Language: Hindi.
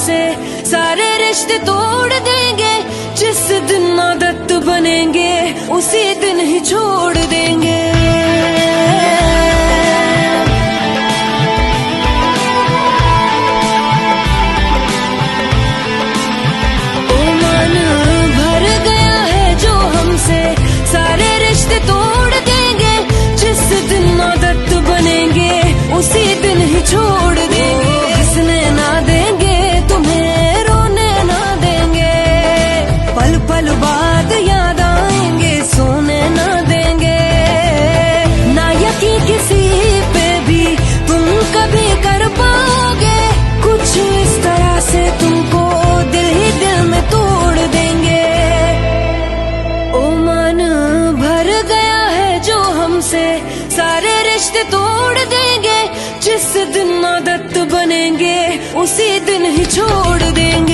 हमसे सारे रिश्ते तोड़ देंगे। जिस दिन आदत बनेंगे उसी दिन ही छोड़ देंगे। ओ मन भर गया है जो हमसे सारे रिश्ते तोड़ देंगे। जिस दिन आदत बनेंगे उसी दिन ही छोड़ देंगे। हंसने ना देंगे तुम्हें, रोने ना देंगे, पल पल बाद याद आएंगे, सोने ना देंगे। ना यकीन किसी पे भी तुम कभी कर पाओगे। कुछ इस तरह से तुमको दिल ही दिल में तोड़ देंगे। ओ मन भर गया है जो हमसे सारे रिश्ते तोड़ देंगे। जिस दिन आदत बनेंगे उसी दिन ही छोड़ देंगे।